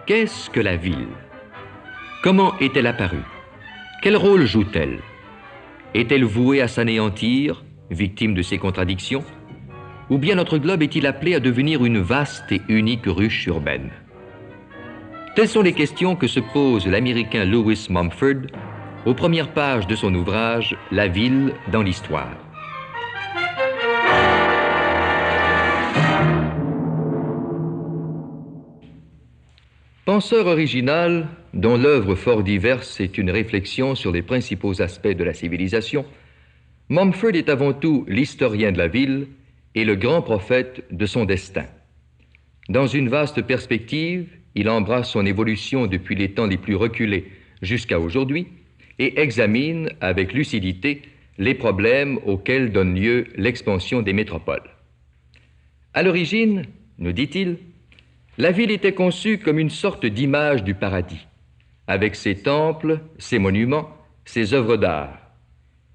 Qu'est-ce que la ville? Comment est-elle apparue? Quel rôle joue-t-elle? Est-elle vouée à s'anéantir, victime de ses contradictions? Ou bien notre globe est-il appelé à devenir une vaste et unique ruche urbaine? Telles sont les questions que se pose l'Américain Lewis Mumford aux premières pages de son ouvrage « La ville dans l'histoire ». Penseur original, dont l'œuvre fort diverse est une réflexion sur les principaux aspects de la civilisation, Mumford est avant tout l'historien de la ville et le grand prophète de son destin. Dans une vaste perspective, il embrasse son évolution depuis les temps les plus reculés jusqu'à aujourd'hui et examine avec lucidité les problèmes auxquels donne lieu l'expansion des métropoles. À l'origine, nous dit-il, la ville était conçue comme une sorte d'image du paradis, avec ses temples, ses monuments, ses œuvres d'art.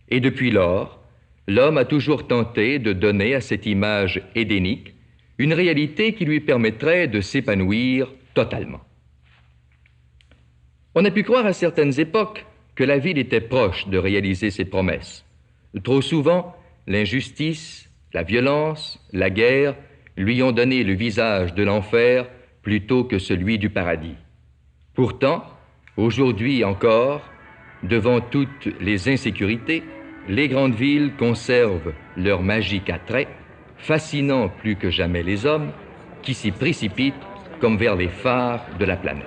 Et depuis lors, l'homme a toujours tenté de donner à cette image édénique une réalité qui lui permettrait de s'épanouir totalement. On a pu croire à certaines époques que la ville était proche de réaliser ses promesses. Trop souvent, l'injustice, la violence, la guerre lui ont donné le visage de l'enfer plutôt que celui du paradis. Pourtant, aujourd'hui encore, devant toutes les insécurités, les grandes villes conservent leur magique attrait, fascinant plus que jamais les hommes, qui s'y précipitent comme vers les phares de la planète.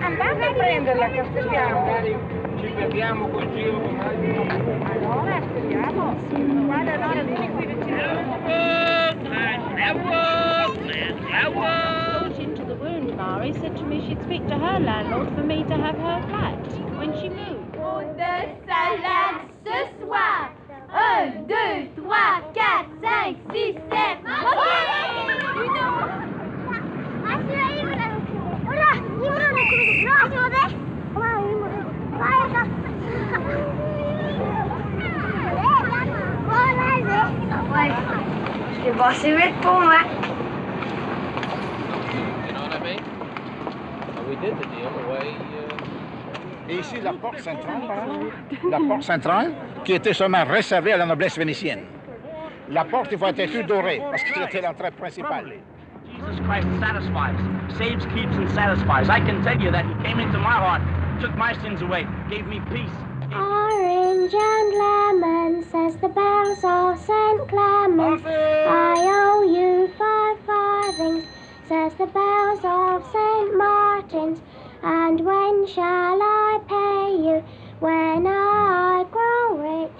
Andate a prenderla che aspettiamo. Ci perdiamo col giro. Allora aspettiamo. Guarda allora vieni qui vicino. Into the wound, Mari said to me she'd speak to her landlord for me to have her flat when she moved. Trop de salade ce soir. 1, 2, 3, 4, 5, 6, 7. Je vais passer vite pour moi. Et ici, la porte centrale, la porte centrale, qui était seulement réservée à la noblesse vénitienne. La porte, il faut être dorée, parce que c'était l'entrée principale. Jesus Christ satisfies, saves, keeps, and satisfies. I can tell you that he came into my heart, took my sins away, gave me peace. Orange and lemon, says the bells of St. Clement. I owe you 5 farthings, says the bells of St. Martin's. And when shall I pay you? When I grow rich.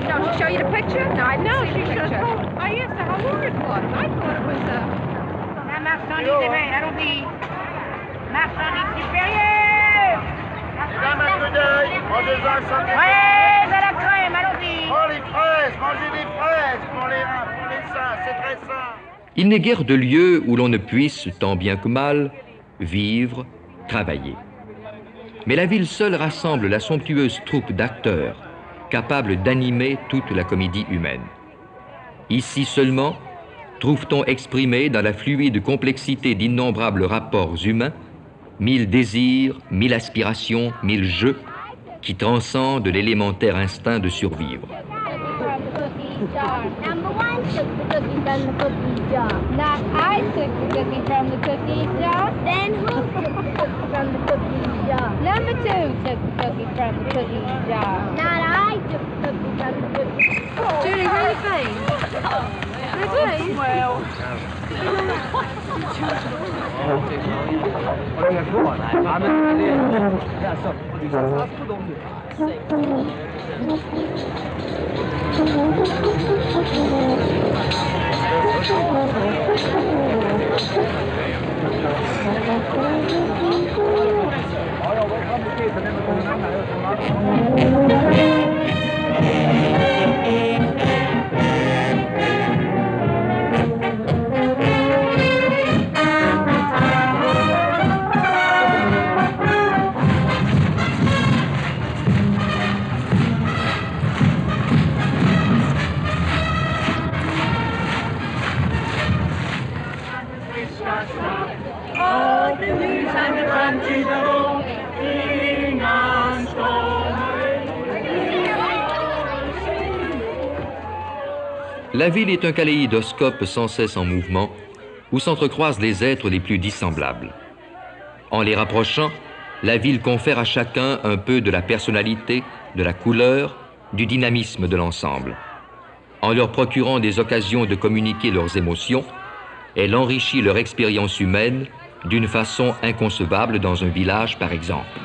Don't she show you the picture? No, I know she should have told. I asked her how long it was. I thought it was la marchandise des mains. Allons-y. Marchandise supérieure. Mesdames, un coup d'œil, mangez-en sans... Ouais, à la crème, allons-y. les fraises, mangez des fraises pour les seins, c'est très sain. Il n'est guère de lieu où l'on ne puisse, tant bien que mal, vivre, travailler. Mais la ville seule rassemble la somptueuse troupe d'acteurs capables d'animer toute la comédie humaine. Ici seulement, trouve-t-on exprimé dans la fluide complexité d'innombrables rapports humains, 1000 désirs, 1000 aspirations, 1000 jeux qui transcendent l'élémentaire instinct de survivre. Number one took the cookie from the cookie jar. Now I took the cookie from the cookie jar. Then who took the cookie from the cookie jar? Number two took the cookie from the cookie jar. Not I took the cookie from the cookie jar. Judy, where are you going? Well. La ville est un kaléidoscope sans cesse en mouvement, où s'entrecroisent les êtres les plus dissemblables. En les rapprochant, la ville confère à chacun un peu de la personnalité, de la couleur, du dynamisme de l'ensemble. En leur procurant des occasions de communiquer leurs émotions, elle enrichit leur expérience humaine d'une façon inconcevable dans un village, par exemple.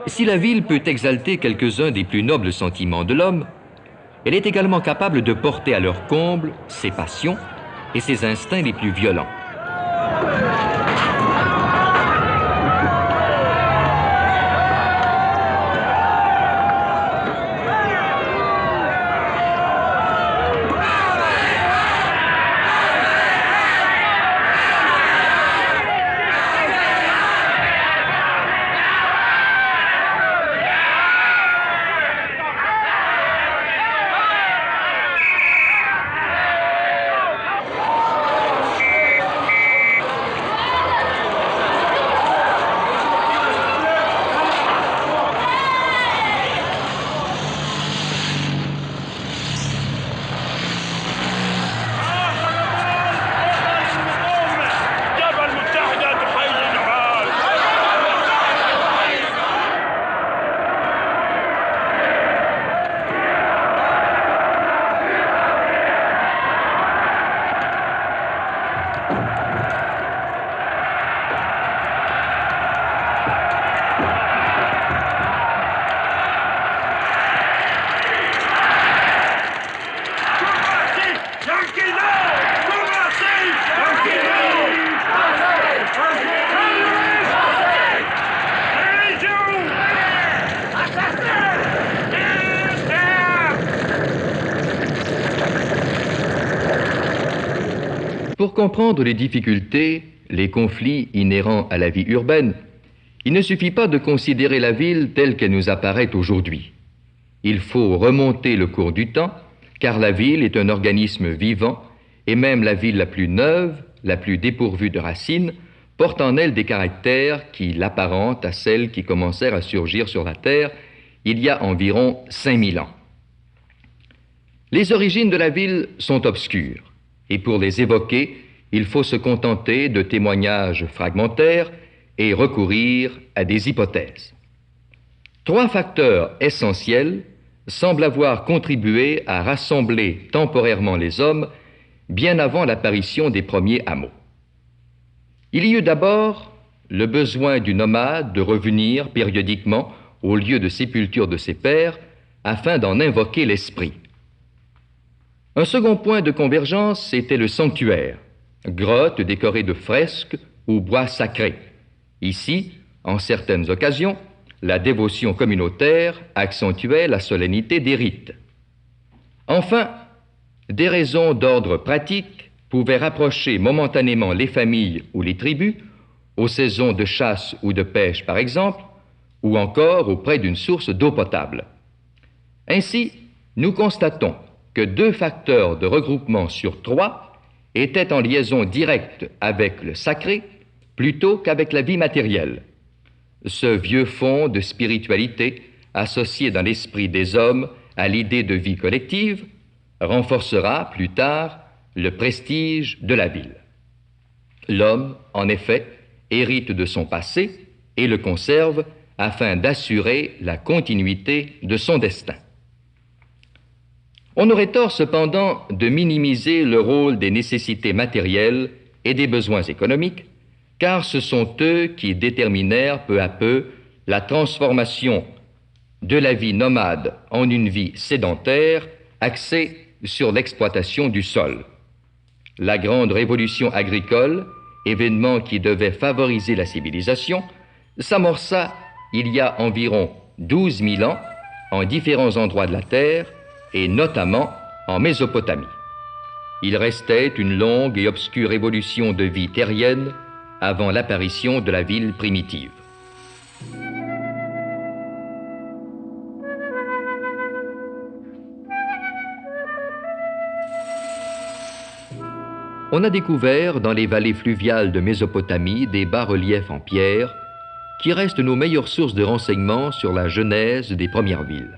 Si la ville peut exalter quelques-uns des plus nobles sentiments de l'homme, elle est également capable de porter à leur comble ses passions et ses instincts les plus violents. Pour comprendre les difficultés, les conflits inhérents à la vie urbaine, il ne suffit pas de considérer la ville telle qu'elle nous apparaît aujourd'hui. Il faut remonter le cours du temps, car la ville est un organisme vivant, et même la ville la plus neuve, la plus dépourvue de racines, porte en elle des caractères qui l'apparentent à celles qui commencèrent à surgir sur la Terre il y a environ 5000 ans. Les origines de la ville sont obscures, et pour les évoquer, il faut se contenter de témoignages fragmentaires et recourir à des hypothèses. 3 facteurs essentiels semblent avoir contribué à rassembler temporairement les hommes bien avant l'apparition des premiers hameaux. Il y eut d'abord le besoin du nomade de revenir périodiquement au lieu de sépulture de ses pères afin d'en invoquer l'esprit. Un second point de convergence était le sanctuaire, grotte décorée de fresques ou bois sacrés. Ici, en certaines occasions, la dévotion communautaire accentuait la solennité des rites. Enfin, des raisons d'ordre pratique pouvaient rapprocher momentanément les familles ou les tribus, aux saisons de chasse ou de pêche par exemple, ou encore auprès d'une source d'eau potable. Ainsi, nous constatons que 2 facteurs de regroupement sur 3 étaient en liaison directe avec le sacré plutôt qu'avec la vie matérielle. Ce vieux fond de spiritualité, associé dans l'esprit des hommes à l'idée de vie collective, renforcera plus tard le prestige de la ville. L'homme, en effet, hérite de son passé et le conserve afin d'assurer la continuité de son destin. On aurait tort cependant de minimiser le rôle des nécessités matérielles et des besoins économiques, car ce sont eux qui déterminèrent peu à peu la transformation de la vie nomade en une vie sédentaire axée sur l'exploitation du sol. La grande révolution agricole, événement qui devait favoriser la civilisation, s'amorça il y a environ 12 000 ans en différents endroits de la Terre et notamment en Mésopotamie. Il restait une longue et obscure évolution de vie terrienne avant l'apparition de la ville primitive. On a découvert dans les vallées fluviales de Mésopotamie des bas-reliefs en pierre qui restent nos meilleures sources de renseignements sur la genèse des premières villes.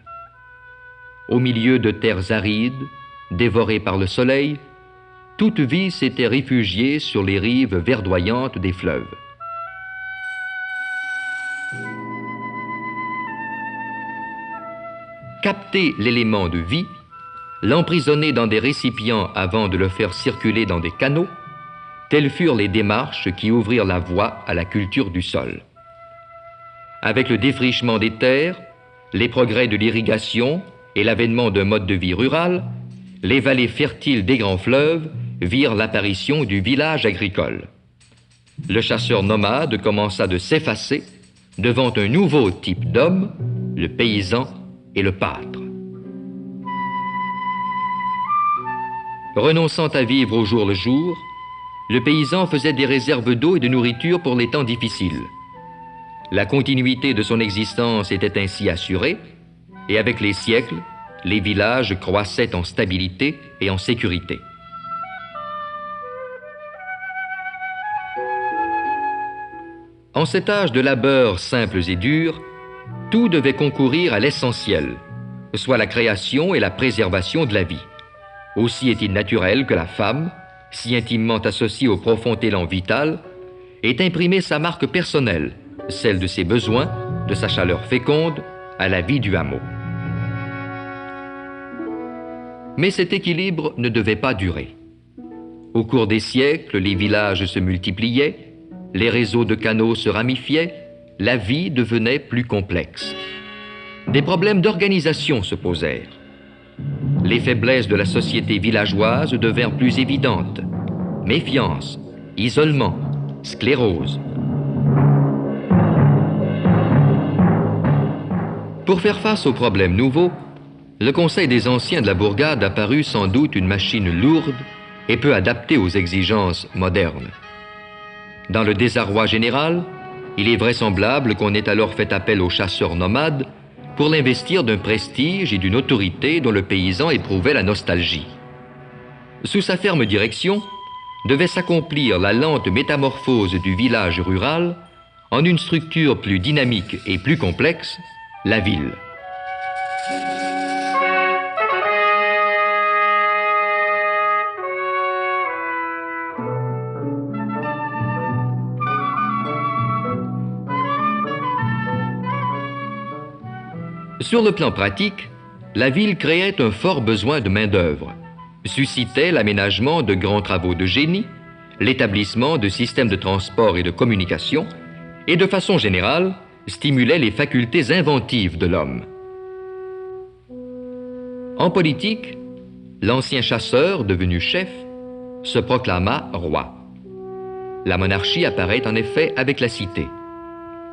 Au milieu de terres arides, dévorées par le soleil, toute vie s'était réfugiée sur les rives verdoyantes des fleuves. Capter l'élément de vie, l'emprisonner dans des récipients avant de le faire circuler dans des canaux, telles furent les démarches qui ouvrirent la voie à la culture du sol. Avec le défrichement des terres, les progrès de l'irrigation et l'avènement d'un mode de vie rural, les vallées fertiles des grands fleuves virent l'apparition du village agricole. Le chasseur nomade commença de s'effacer devant un nouveau type d'homme, le paysan et le pâtre. Renonçant à vivre au jour le jour, le paysan faisait des réserves d'eau et de nourriture pour les temps difficiles. La continuité de son existence était ainsi assurée, et avec les siècles, les villages croissaient en stabilité et en sécurité. En cet âge de labeurs simples et durs, tout devait concourir à l'essentiel, soit la création et la préservation de la vie. Aussi est-il naturel que la femme, si intimement associée au profond élan vital, ait imprimé sa marque personnelle, celle de ses besoins, de sa chaleur féconde, à la vie du hameau. Mais cet équilibre ne devait pas durer. Au cours des siècles, les villages se multipliaient, les réseaux de canaux se ramifiaient, la vie devenait plus complexe. Des problèmes d'organisation se posèrent. Les faiblesses de la société villageoise devinrent plus évidentes. Méfiance, isolement, sclérose. Pour faire face aux problèmes nouveaux, le Conseil des anciens de la bourgade apparut sans doute une machine lourde et peu adapté aux exigences modernes. Dans le désarroi général, il est vraisemblable qu'on ait alors fait appel aux chasseurs nomades pour l'investir d'un prestige et d'une autorité dont le paysan éprouvait la nostalgie. Sous sa ferme direction, devait s'accomplir la lente métamorphose du village rural en une structure plus dynamique et plus complexe, la ville. Sur le plan pratique, la ville créait un fort besoin de main-d'œuvre, suscitait l'aménagement de grands travaux de génie, l'établissement de systèmes de transport et de communication, et de façon générale, stimulait les facultés inventives de l'homme. En politique, l'ancien chasseur, devenu chef, se proclama roi. La monarchie apparaît en effet avec la cité.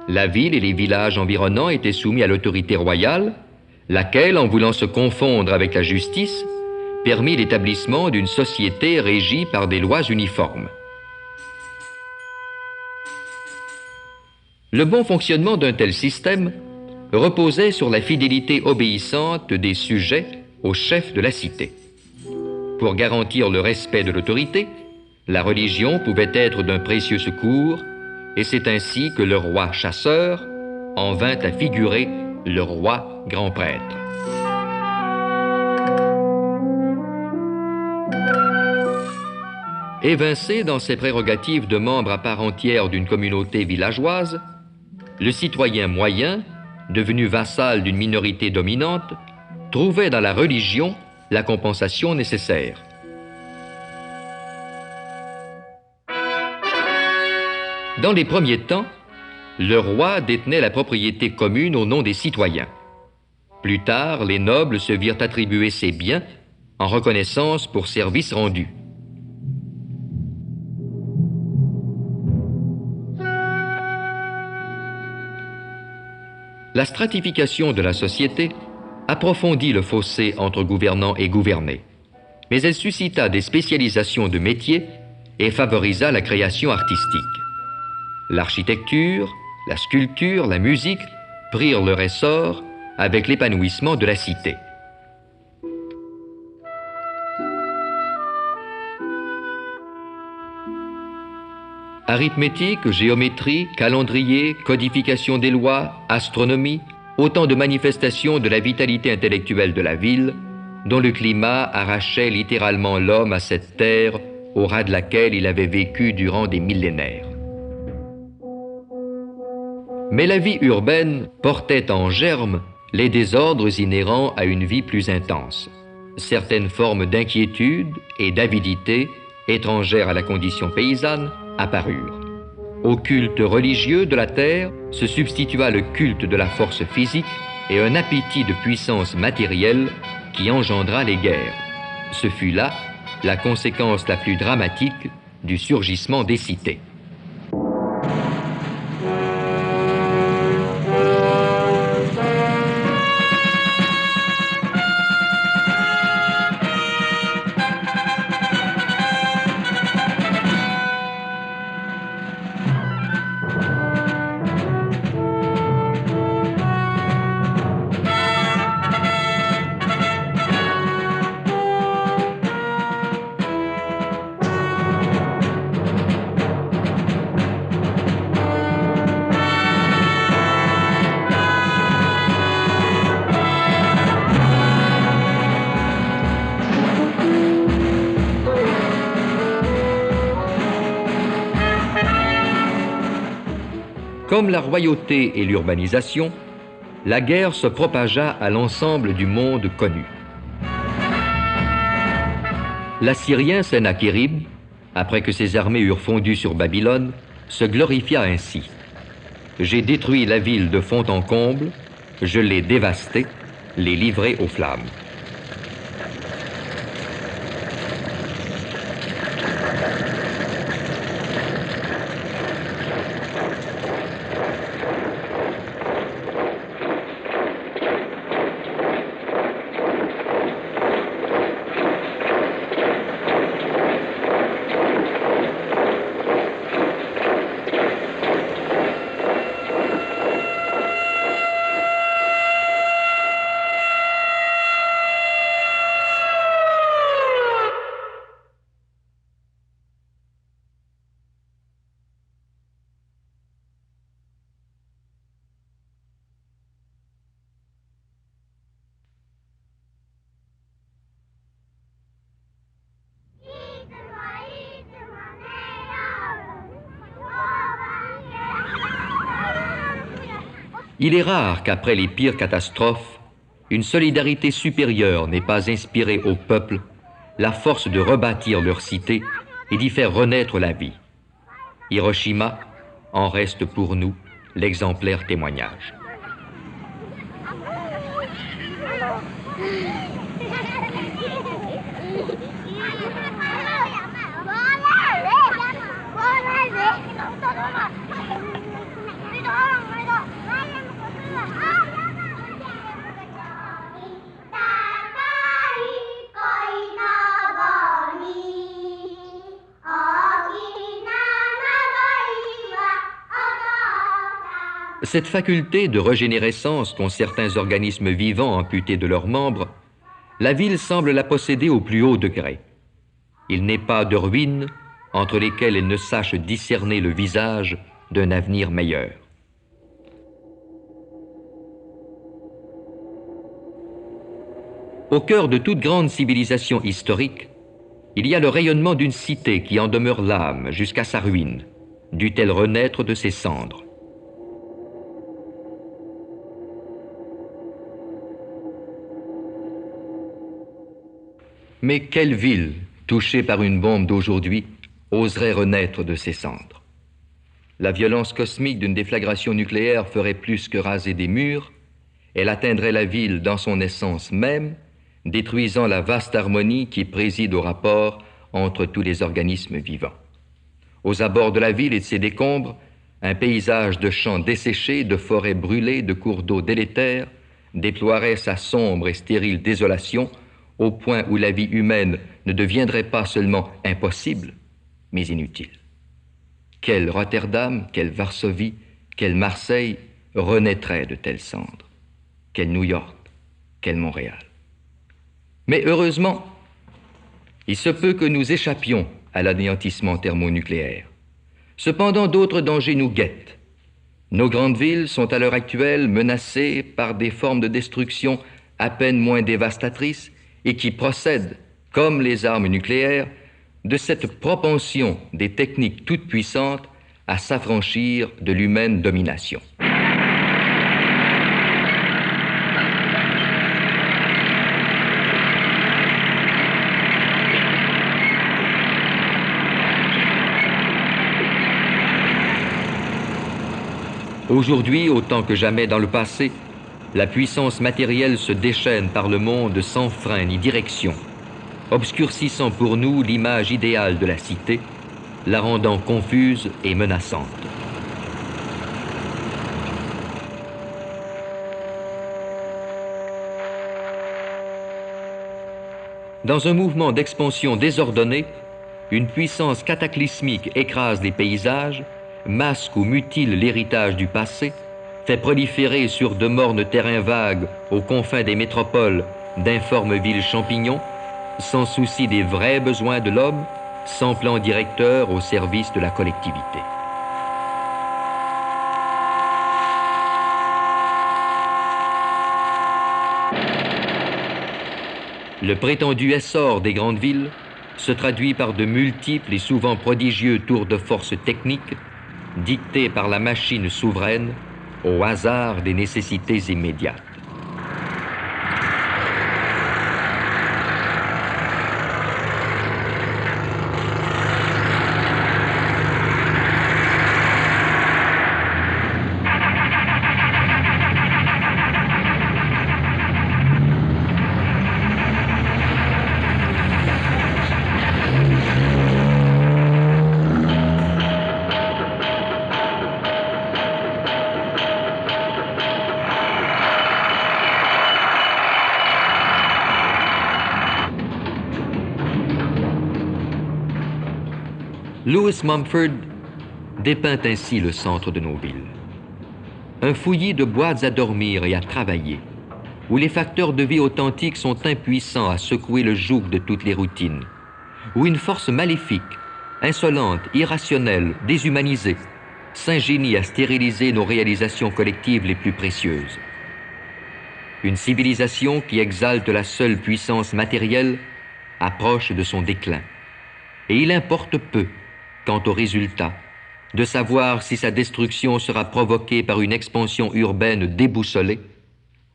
La ville et les villages environnants étaient soumis à l'autorité royale, laquelle, en voulant se confondre avec la justice, permit l'établissement d'une société régie par des lois uniformes. Le bon fonctionnement d'un tel système reposait sur la fidélité obéissante des sujets au chef de la cité. Pour garantir le respect de l'autorité, la religion pouvait être d'un précieux secours, et c'est ainsi que le roi chasseur en vint à figurer le roi grand prêtre. Évincé dans ses prérogatives de membre à part entière d'une communauté villageoise, le citoyen moyen, devenu vassal d'une minorité dominante, trouvait dans la religion la compensation nécessaire. Dans les premiers temps, le roi détenait la propriété commune au nom des citoyens. Plus tard, les nobles se virent attribuer ces biens en reconnaissance pour services rendus. La stratification de la société approfondit le fossé entre gouvernants et gouvernés, mais elle suscita des spécialisations de métiers et favorisa la création artistique. L'architecture, la sculpture, la musique prirent leur essor avec l'épanouissement de la cité. Arithmétique, géométrie, calendrier, codification des lois, astronomie, autant de manifestations de la vitalité intellectuelle de la ville, dont le climat arrachait littéralement l'homme à cette terre au ras de laquelle il avait vécu durant des millénaires. Mais la vie urbaine portait en germe les désordres inhérents à une vie plus intense. Certaines formes d'inquiétude et d'avidité, étrangères à la condition paysanne, apparurent. Au culte religieux de la terre se substitua le culte de la force physique et un appétit de puissance matérielle qui engendra les guerres. Ce fut là la conséquence la plus dramatique du surgissement des cités. Comme la royauté et l'urbanisation, la guerre se propagea à l'ensemble du monde connu. L'assyrien Sennachérib, après que ses armées eurent fondu sur Babylone, se glorifia ainsi. « J'ai détruit la ville de fond en comble, je l'ai dévastée, l'ai livrée aux flammes. » Il est rare qu'après les pires catastrophes, une solidarité supérieure n'ait pas inspiré au peuple la force de rebâtir leur cité et d'y faire renaître la vie. Hiroshima en reste pour nous l'exemplaire témoignage. Cette faculté de régénérescence qu'ont certains organismes vivants amputés de leurs membres, la ville semble la posséder au plus haut degré. Il n'est pas de ruines entre lesquelles elle ne sache discerner le visage d'un avenir meilleur. Au cœur de toute grande civilisation historique, il y a le rayonnement d'une cité qui en demeure l'âme jusqu'à sa ruine, dût-elle renaître de ses cendres. Mais quelle ville, touchée par une bombe d'aujourd'hui, oserait renaître de ses cendres? La violence cosmique d'une déflagration nucléaire ferait plus que raser des murs, elle atteindrait la ville dans son essence même, détruisant la vaste harmonie qui préside au rapport entre tous les organismes vivants. Aux abords de la ville et de ses décombres, un paysage de champs desséchés, de forêts brûlées, de cours d'eau délétères, déploierait sa sombre et stérile désolation au point où la vie humaine ne deviendrait pas seulement impossible, mais inutile. Quel Rotterdam, quelle Varsovie, quelle Marseille renaîtrait de telles cendres? Quel New York, quel Montréal? Mais heureusement, il se peut que nous échappions à l'anéantissement thermonucléaire. Cependant, d'autres dangers nous guettent. Nos grandes villes sont à l'heure actuelle menacées par des formes de destruction à peine moins dévastatrices et qui procèdent, comme les armes nucléaires, de cette propension des techniques toutes puissantes à s'affranchir de l'humaine domination. Aujourd'hui, autant que jamais dans le passé, la puissance matérielle se déchaîne par le monde sans frein ni direction, obscurcissant pour nous l'image idéale de la cité, la rendant confuse et menaçante. Dans un mouvement d'expansion désordonné, une puissance cataclysmique écrase les paysages, masque ou mutile l'héritage du passé, fait proliférer sur de mornes terrains vagues aux confins des métropoles d'informes villes champignons, sans souci des vrais besoins de l'homme, sans plan directeur au service de la collectivité. Le prétendu essor des grandes villes se traduit par de multiples et souvent prodigieux tours de force techniques dictés par la machine souveraine au hasard des nécessités immédiates. Lewis Mumford dépeint ainsi le centre de nos villes. Un fouillis de boîtes à dormir et à travailler, où les facteurs de vie authentiques sont impuissants à secouer le joug de toutes les routines, où une force maléfique, insolente, irrationnelle, déshumanisée, s'ingénie à stériliser nos réalisations collectives les plus précieuses. Une civilisation qui exalte la seule puissance matérielle approche de son déclin. Et il importe peu quant aux résultats, de savoir si sa destruction sera provoquée par une expansion urbaine déboussolée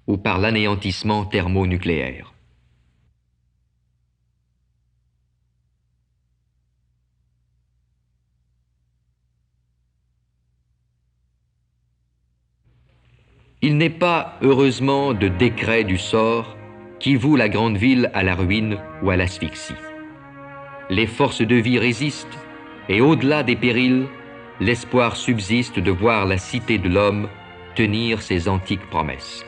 ou par l'anéantissement thermonucléaire. Il n'est pas, heureusement, de décret du sort qui voue la grande ville à la ruine ou à l'asphyxie. Les forces de vie résistent et au-delà des périls, l'espoir subsiste de voir la cité de l'homme tenir ses antiques promesses.